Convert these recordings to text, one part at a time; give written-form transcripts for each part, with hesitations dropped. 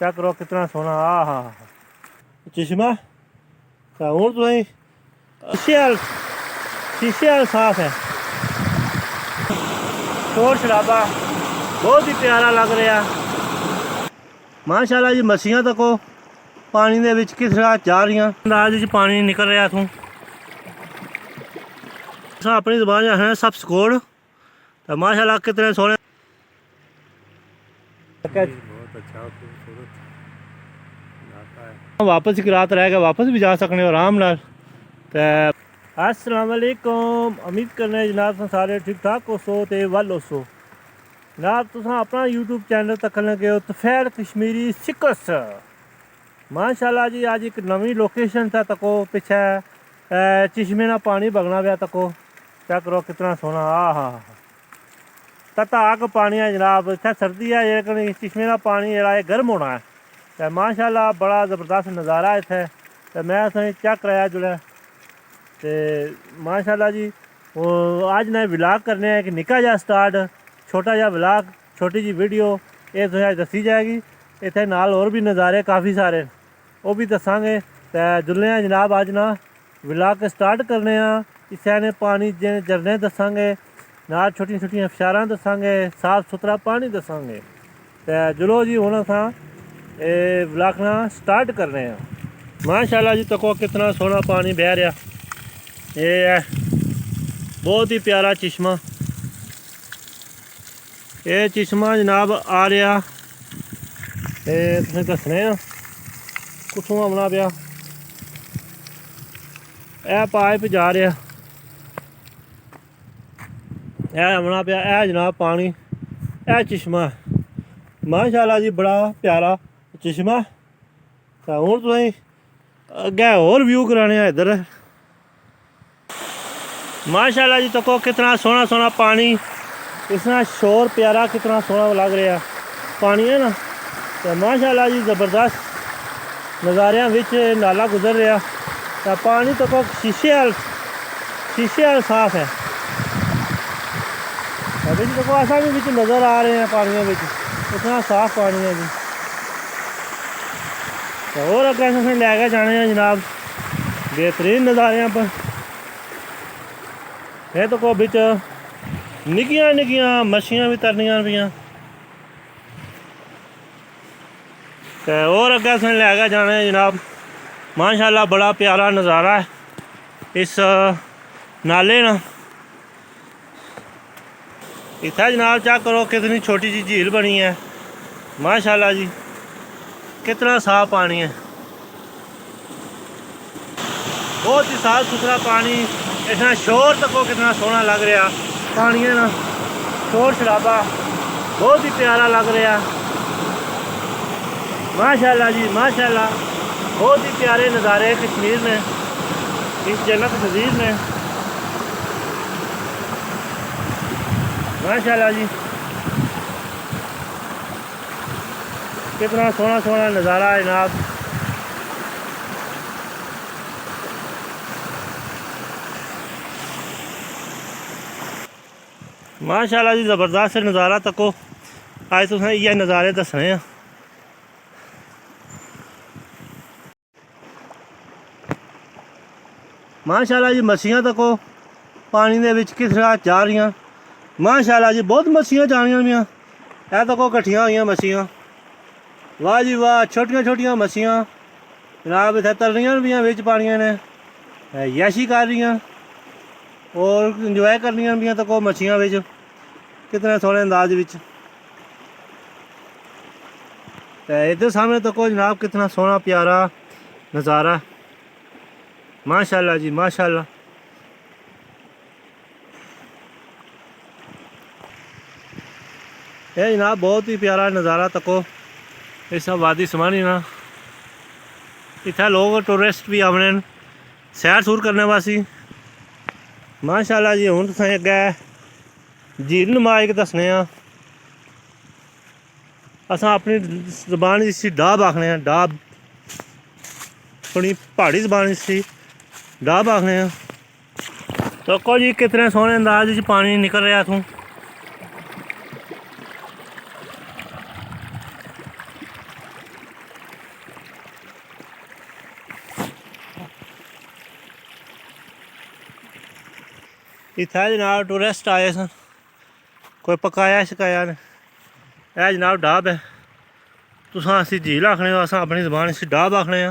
Check करो कितना सोहना। आ हा चश्मा हूँ तुम शीशे वाल साफ है। शोर शराबा बहुत ही प्यारा लग रहा माशाल्लाह जी। मछलियां तको पानी दे विच किस तरह जा रही अंदाज पानी निकल रहा इथों। अपनी जबान है सब स्कोर तो माशाल्लाह कितने सोहने। बहुत अच्छा खूबसूरत वापस एक रात रह गए, वापस भी जा सकने आराम नाल। अस्सलाम वालेकुम, उम्मीद करने जनाब सारे ठीक ठाक हो सो ते वल हो सो। जनाब तुम अपना यूट्यूब चैनल तक लगे हो तुफैल कश्मीरी सिकस माशाल्लाह जी। अज एक नवी लोकेशन था तको पिछे चश्मे ना पानी बगना पाया तको। चेक करो कितना सोहना। आ हा तता अग पानी है जनाब। इतना सर्दी है लेकिन चश्मे का पानी जो गर्म होना है तो माशाल्लाह बड़ा ज़बरदस्त नज़ारा इत्थे। तो मैं तुसें चेक कराया जुड़े तो माशाल्लाह जी। अज मैं व्लॉग करने एक निक्का जिहा स्टार्ट, छोटा जिहा व्लॉग, छोटी जी वीडियो ये तुसें अज दसी जाएगी। इत्थे नाल होर भी नज़ारे काफ़ी सारे वो भी दसांगे। तो जुलने जनाब अज ना व्लॉग स्टार्ट करने इत्थे ने पानी झरने दसांगे, नाल छोटियां छोटियां फशारां दसांगे, साफ सुथरा पानी दसांगे। तो चलो जी हुण असां व्लॉग ना स्टार्ट करने माशाल्लाह जी। तको कितना सोहना पानी बह रहा। ये है बहुत ही प्यारा चश्मा। ये चश्मा जनाब आ रहा तुसें दसने कुत्थों आना पाया। यह पाइप जा रहा आना पाया। यह जनाब पानी यह चश्मा माशाल्लाह जी बड़ा प्यारा चश्मा। तो हूँ तुसें अगे होर व्यू कराने इधर माशाल्लाह जी। तको कितना सोहना सोहना पानी, इतना शोर प्यारा कितना सोहना लग रहा पानी है ना। तो माशाल्लाह जी ज़बरदस्त नज़ारियां विच नाला गुजर रहा। तो पानी तको शीशे वाल साफ है। बिच देखो असा भी बिच नज़र आ रहे हैं पानियों में, इतना साफ पानी है जी। तो और अगर असें लैके जाने हैं जनाब बेहतरीन नज़ारियां पर। ये तो को बिच निक्कियां निक्कियां मच्छियां भी तरनियां पियां। तो और अगर असें लैके जाने हैं जनाब माशाल्लाह बड़ा प्यारा नज़ारा है इस नाले ना। इतना जनाब चेक करो कितनी छोटी सी झील बनी है माशाल्लाह जी। कितना साफ पानी है, बहुत ही साफ सुथरा पानी। इतना शोर तको कितना सोहना लग रहा पानी है ना। शोर शराबा बहुत ही प्यारा लग रहा माशाल्लाह जी माशाल्लाह। बहुत ही प्यारे नज़ारे कश्मीर में, इस जन्नत नज़ीर में माशाल्लाह जी। कितना सोहना सोहना नज़ारा है जनाब। माशाल्लाह जी ज़बरदस्त नज़ारा तको अज तुसें इयै नज़ारे दसने हैं। माशाल्लाह जी मच्छियां तको पानी दे विच किस तरह जा रही माशाल्लाह जी। बहुत मच्छियां जानियां पियां। यह तको कट्ठियां हुई मच्छियां, वाह जी वाह। छोटियां छोटियां मच्छियां जनाब इत्थे तरनियां पियां बिच पानियां ने, यैशी कर रही और इंजॉय करनियां पियां तको मच्छियां बिच कितने सोहने अंदाज विच। इधर सामने तको जनाब कितना सोहना प्यारा नज़ारा माशाल्लाह जी माशाल्लाह। ये जनाब बहुत ही प्यारा नज़ारा तको इस वादी समानी ना। इतना लोग टूरिस्ट भी आने सैर सूर करने वास्ते माशाल्लाह जी। हूँ तुसें अग्गै झील नमाज दसने असां अपनी जबान इसी डाब आखने डाब, थोड़ी पहाड़ी जबान इसी डाब आखने। तो जी कितने सोहने अंदाज पानी निकल रहा इथों। इत्थै जनाब टूरिस्ट आए सन, कोई पकाया शकाया ने। यह जनाब डाब है, तुस असी झील आखने हो, अस अपनी जबान इसी डाब आखने।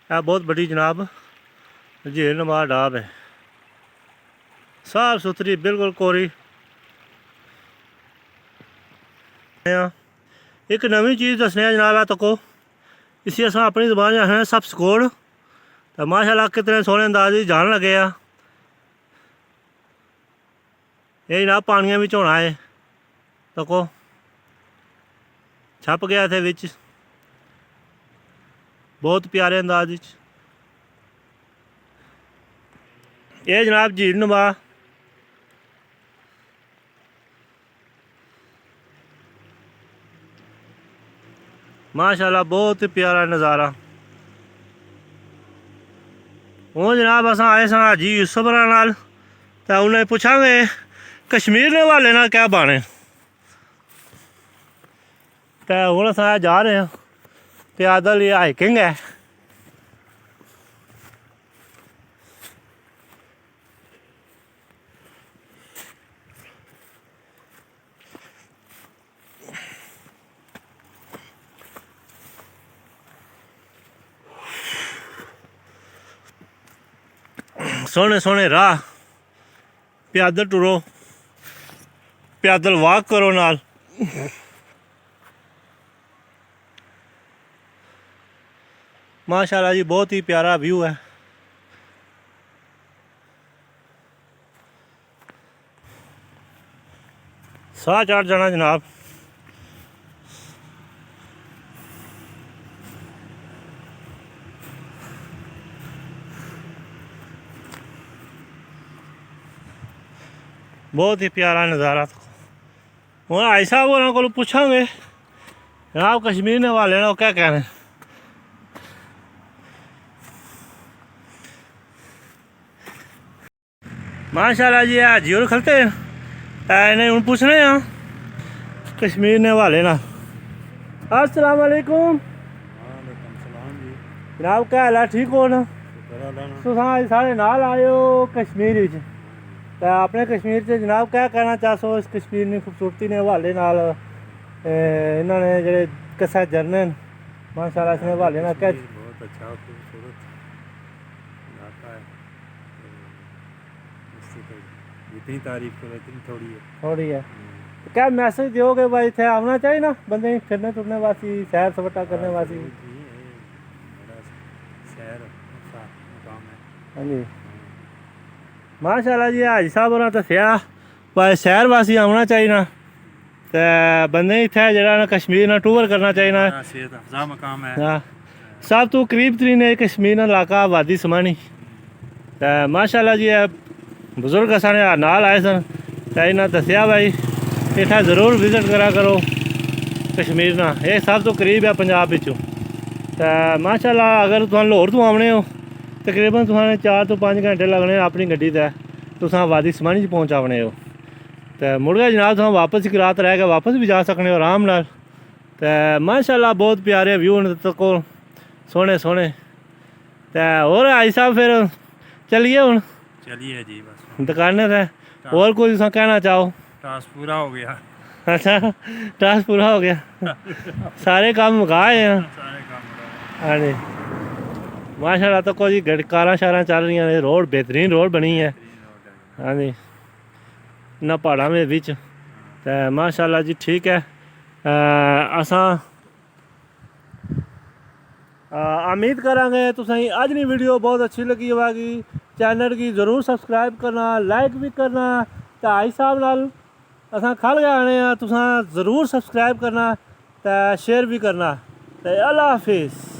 यह बहुत बड़ी जनाब झील नुमा डाब है, साफ सुथरी बिल्कुल कोरी। एक नवी चीज़ दसने जनाब तको, इसी अस अपनी जबान आखने सब स्कोड़। तो माशाल्लाह कितने सोहने अंदाज जान लगे आ। ये जनाब पानिया बिच होना है, तको छप गया थे विच बहुत प्यारे अंदाज। ये जनाब झील नुमा माशाल्लाह बहुत ही प्यारा नज़ारा। हूँ जनाब अस आए स हाजी यूसुफ नाल, तो उन्हें पुछांगे कश्मीर के हवाले नाल क्या बाने। तो हूँ अस जा रहे हैं, पैदल ये हाइकिंग है। सोहने सोहने राह, पैदल टुरो, पैदल वॉक करो नाल। माशाल्लाह जी बहुत ही प्यारा व्यू है। साह चढ़ जाना जनाब। बहुत ही प्यारा नज़ारा। हूँ आई साहब होर को पुछांगे जनाब कश्मीर के हवाले ना क्या कहने। माशाल्लाह जी हाजी होर खलते इन्हें हूँ पुछने कश्मीर के हवाले ना। अस्सलाम वालेकुम जनाब, क्या हाल है, ठीक हो ना? तुस साढ़े नाल आए हो कश्मीर विच, तो अपने कश्मीर से जनाब क्या कहना चाहो इस कश्मीर की खूबसूरती के हवाले नाल। इन्होंने जो कसा झरने माशाल्लाह इसके हवाले ना क्या। बहुत अच्छा खूबसूरत इलाका है, इससे तो जितनी तारीफ करो इतनी थोड़ी है। तो क्या मैसेज दोगे भाई, इतने आना चाहिए ना बंदे फिरने टुरने वासी, सैर सपाटा करने वासी। शहर अच्छा मकाम है। हाँ जी माशाल्लाह जी हाजी साहब होरें दस्सिया भाई शहर वासी आना चाहिए ना, तो बंदे इत्थै जेह्ड़ा ना कश्मीर ना टूर करना चाहिए ना। सेहत अफजा मकाम है। हाँ सब तो करीब तरीन है कश्मीर का इलाका वादी समानी। तो माशाल्लाह जी बुजुर्ग साढ़े नाल आए सन, तो इन्हें दस्सिया भाई इत्थै जरूर विजिट करा करो कश्मीर ना, ये सब तो करीब है पंजाब विचों। तो माशाल्लाह अगर तुम लाहौर तो आने हो तकरीबन तुसें 4 तो 5 घंटे लगने अपनी गड्डी ते तुस वादी समानी पहुँचाने हो। तो मुड़ गए जनाब तुम वापस एक रात रह के वापस भी जा सकने हो आराम नाल। तो माशाल्लाह बहुत प्यारे व्यू न तको सोहने सोहने। तो होर आई साहब फिर चलिए हूँ चलिए जी बस दुकाने से, और कोई तुस कहना चाहो? टास्क पूरा हो गया। अच्छा टास्क पूरा हो गया सारे काम मुकाए हैं। सारे काम हाँ जी माशाल्लाह तो कोई कारां शारां चल रही हैं, रोड बेहतरीन रोड बनी है। हाँ जी ना पहाड़ों में बिच। तो माशाल्लाह जी ठीक है। असां उम्मीद करांगे तुसें अज दी वीडियो बहुत अच्छी लगी होगी। चैनल की ज़रूर सब्सक्राइब करना, लाइक भी करना। तो आई साहब नाल असां खल गए आने तुसां ज़रूर सब्सक्राइब करना, तो शेयर भी करना। तो अल्लाह हाफिज़।